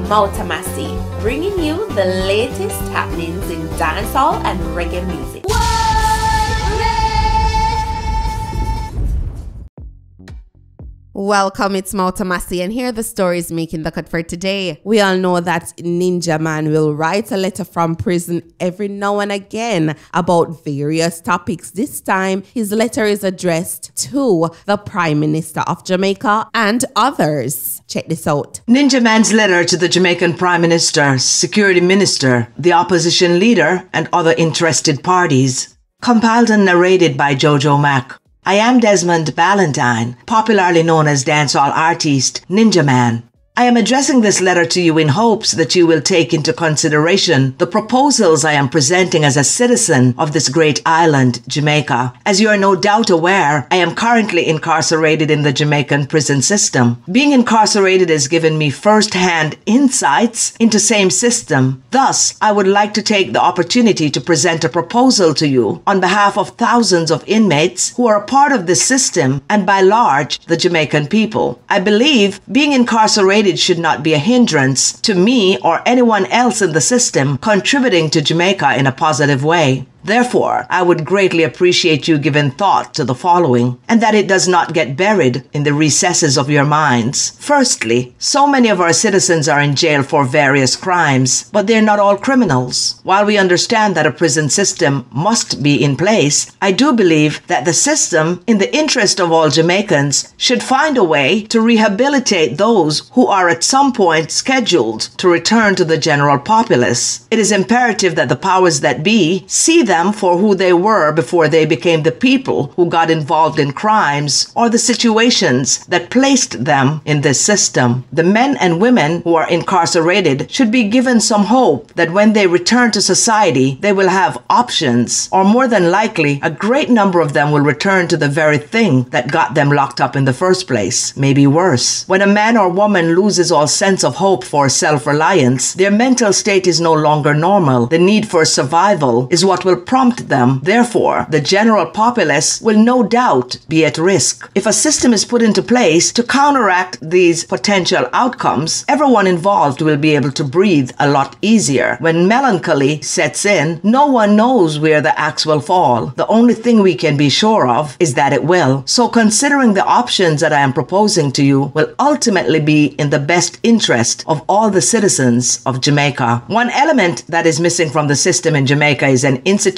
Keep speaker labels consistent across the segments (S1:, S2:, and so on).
S1: Mautamasi, bringing you the latest happenings in dancehall and reggae music.
S2: Welcome, it's Mautamasi, and here are the stories making the cut for today. We all know that Ninja Man will write a letter from prison every now and again about various topics. This time, his letter is addressed to the Prime Minister of Jamaica and others. Check this out.
S3: Ninja Man's letter to the Jamaican Prime Minister, Security Minister, the opposition leader, and other interested parties. Compiled and narrated by Jojo Mack. I am Desmond Ballantyne, popularly known as dancehall artist Ninja Man. I am addressing this letter to you in hopes that you will take into consideration the proposals I am presenting as a citizen of this great island, Jamaica. As you are no doubt aware, I am currently incarcerated in the Jamaican prison system. Being incarcerated has given me first-hand insights into same system. Thus, I would like to take the opportunity to present a proposal to you on behalf of thousands of inmates who are a part of this system and by large, the Jamaican people. I believe being incarcerated should not be a hindrance to me or anyone else in the system contributing to Jamaica in a positive way. Therefore, I would greatly appreciate you giving thought to the following, and that it does not get buried in the recesses of your minds. Firstly, so many of our citizens are in jail for various crimes, but they're not all criminals. While we understand that a prison system must be in place, I do believe that the system, in the interest of all Jamaicans, should find a way to rehabilitate those who are at some point scheduled to return to the general populace. It is imperative that the powers that be see them for who they were before they became the people who got involved in crimes or the situations that placed them in this system. The men and women who are incarcerated should be given some hope that when they return to society, they will have options, or more than likely, a great number of them will return to the very thing that got them locked up in the first place, maybe worse. When a man or woman loses all sense of hope for self-reliance, their mental state is no longer normal. The need for survival is what will prompt them. Therefore, the general populace will no doubt be at risk. If a system is put into place to counteract these potential outcomes, everyone involved will be able to breathe a lot easier. When melancholy sets in, no one knows where the axe will fall. The only thing we can be sure of is that it will. So considering the options that I am proposing to you will ultimately be in the best interest of all the citizens of Jamaica. One element that is missing from the system in Jamaica is an institution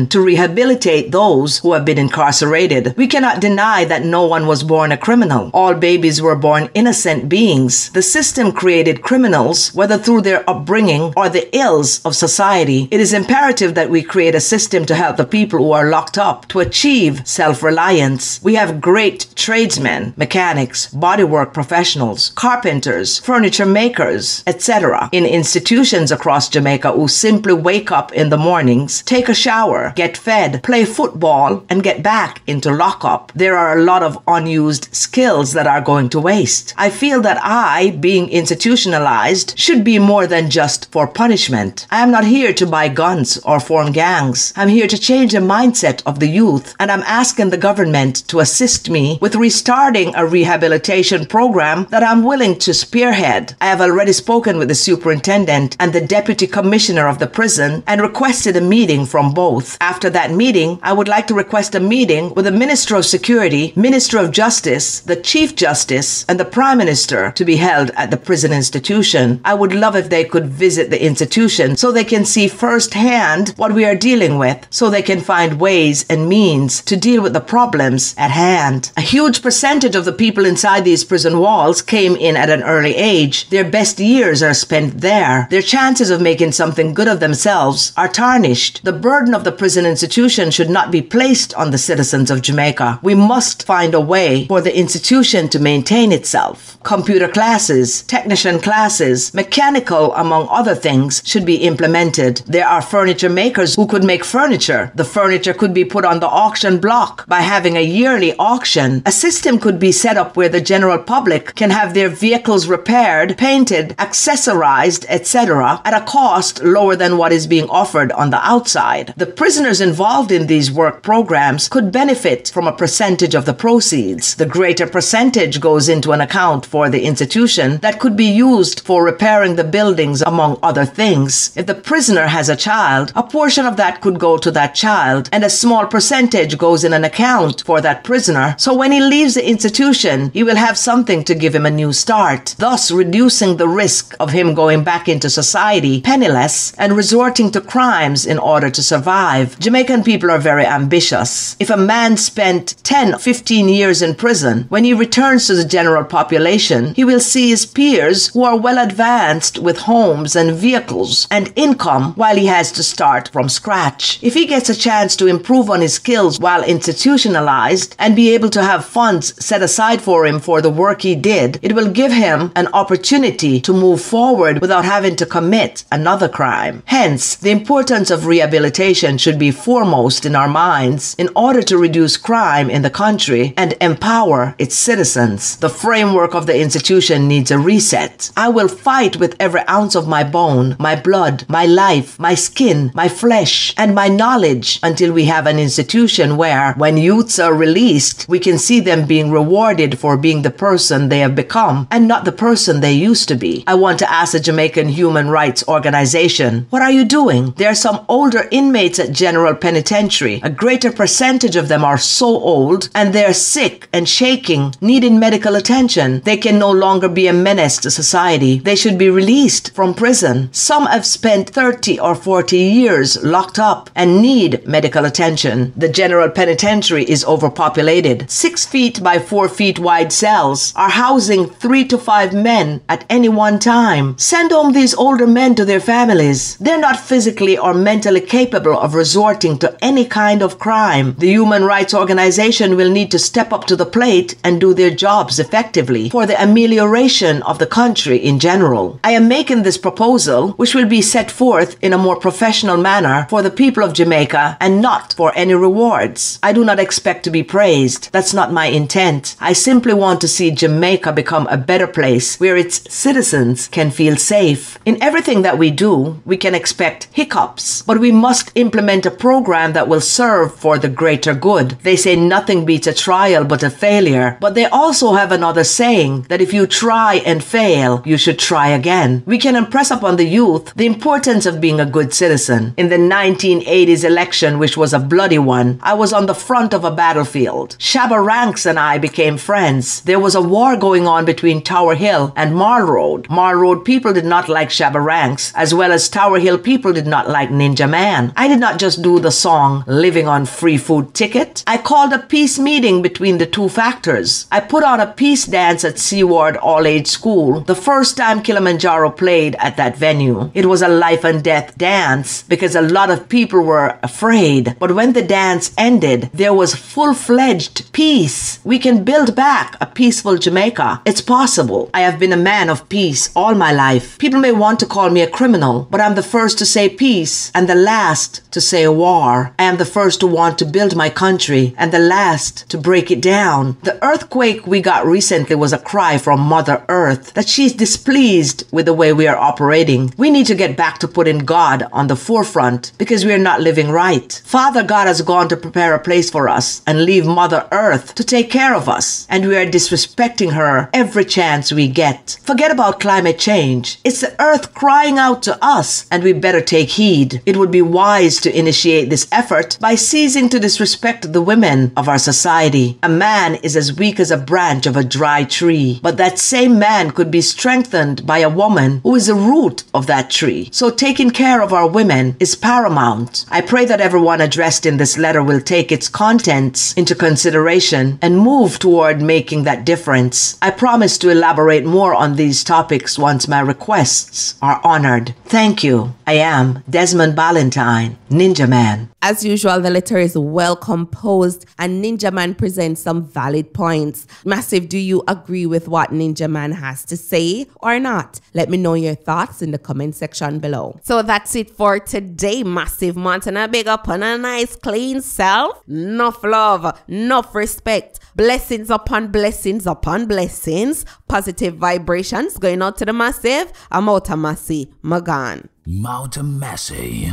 S3: to rehabilitate those who have been incarcerated. We cannot deny that no one was born a criminal. All babies were born innocent beings. The system created criminals, whether through their upbringing or the ills of society. It is imperative that we create a system to help the people who are locked up to achieve self-reliance. We have great tradesmen, mechanics, bodywork professionals, carpenters, furniture makers, etc. in institutions across Jamaica who simply wake up in the mornings, take a shower, get fed, play football, and get back into lockup. There are a lot of unused skills that are going to waste. I feel that I, being institutionalized, should be more than just for punishment. I am not here to buy guns or form gangs. I'm here to change the mindset of the youth, and I'm asking the government to assist me with restarting a rehabilitation program that I'm willing to spearhead. I have already spoken with the superintendent and the deputy commissioner of the prison and requested a meeting from both. After that meeting, I would like to request a meeting with the Minister of Security, Minister of Justice, the Chief Justice, and the Prime Minister to be held at the prison institution. I would love if they could visit the institution so they can see firsthand what we are dealing with, so they can find ways and means to deal with the problems at hand. A huge percentage of the people inside these prison walls came in at an early age. Their best years are spent there. Their chances of making something good of themselves are tarnished. The burden of the prison institution should not be placed on the citizens of Jamaica. We must find a way for the institution to maintain itself. Computer classes, technician classes, mechanical, among other things, should be implemented. There are furniture makers who could make furniture. The furniture could be put on the auction block by having a yearly auction. A system could be set up where the general public can have their vehicles repaired, painted, accessorized, etc. at a cost lower than what is being offered on the outside. side. The prisoners involved in these work programs could benefit from a percentage of the proceeds. The greater percentage goes into an account for the institution that could be used for repairing the buildings, among other things. If the prisoner has a child, a portion of that could go to that child, and a small percentage goes in an account for that prisoner, so when he leaves the institution, he will have something to give him a new start, thus reducing the risk of him going back into society penniless and resorting to crimes in order to survive. Jamaican people are very ambitious. If a man spent 10, 15 years in prison, when he returns to the general population, he will see his peers who are well advanced with homes and vehicles and income while he has to start from scratch. If he gets a chance to improve on his skills while institutionalized and be able to have funds set aside for him for the work he did, it will give him an opportunity to move forward without having to commit another crime. Hence, the importance of rehabilitation should be foremost in our minds in order to reduce crime in the country and empower its citizens. The framework of the institution needs a reset. I will fight with every ounce of my bone, my blood, my life, my skin, my flesh, and my knowledge until we have an institution where, when youths are released, we can see them being rewarded for being the person they have become and not the person they used to be. I want to ask the Jamaican Human Rights Organization, what are you doing? There are some older inmates at General Penitentiary. A greater percentage of them are so old and they're sick and shaking, needing medical attention. They can no longer be a menace to society. They should be released from prison. Some have spent 30 or 40 years locked up and need medical attention. The General Penitentiary is overpopulated. 6 feet by 4 feet wide cells are housing 3 to 5 men at any one time. Send home these older men to their families. They're not physically or mentally capable of resorting to any kind of crime. The Human Rights Organization will need to step up to the plate and do their jobs effectively for the amelioration of the country in general. I am making this proposal, which will be set forth in a more professional manner for the people of Jamaica and not for any rewards. I do not expect to be praised. That's not my intent. I simply want to see Jamaica become a better place where its citizens can feel safe. In everything that we do, we can expect hiccups, but we must implement a program that will serve for the greater good. They say nothing beats a trial but a failure, but they also have another saying that if you try and fail, you should try again. We can impress upon the youth the importance of being a good citizen. In the 1980s election, which was a bloody one, I was on the front of a battlefield. Shabba Ranks and I became friends. There was a war going on between Tower Hill and Mall Road. Mall Road people did not like Shabba Ranks, as well as Tower Hill people did not like Ninja Man. I did not just do the song Living on Free Food Ticket. I called a peace meeting between the two factors. I put on a peace dance at Seaward All-Age School the first time Kilimanjaro played at that venue. It was a life and death dance because a lot of people were afraid. But when the dance ended, there was full-fledged peace. We can build back a peaceful Jamaica. It's possible. I have been a man of peace all my life. People may want to call me a criminal, but I'm the first to say peace and the last to say war. I am the first to want to build my country and the last to break it down. The earthquake we got recently was a cry from Mother Earth that she's displeased with the way we are operating. We need to get back to putting God on the forefront because we are not living right. Father God has gone to prepare a place for us and leave Mother Earth to take care of us, and we are disrespecting her every chance we get. Forget about climate change. It's the earth crying out to us, and we better take heed. It would be wise to initiate this effort by ceasing to disrespect the women of our society. A man is as weak as a branch of a dry tree, but that same man could be strengthened by a woman who is the root of that tree. So taking care of our women is paramount. I pray that everyone addressed in this letter will take its contents into consideration and move toward making that difference. I promise to elaborate more on these topics once my requests are honored. Thank you. I am Desmond Ballantyne, Ninja Man.
S2: As usual, the letter is well composed and Ninja Man presents some valid points. Massive, do you agree with what Ninja Man has to say or not? Let me know your thoughts in the comment section below. So that's it for today, Massive Montana. Big up on a nice clean self. Enough love, enough respect. Blessings upon blessings upon blessings. Positive vibrations going out to the Massive. I'm out of Massive. Magan.
S4: Mautamasi,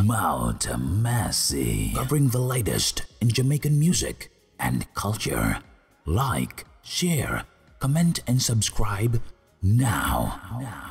S4: covering the latest in Jamaican music and culture. Like, share, comment and subscribe now.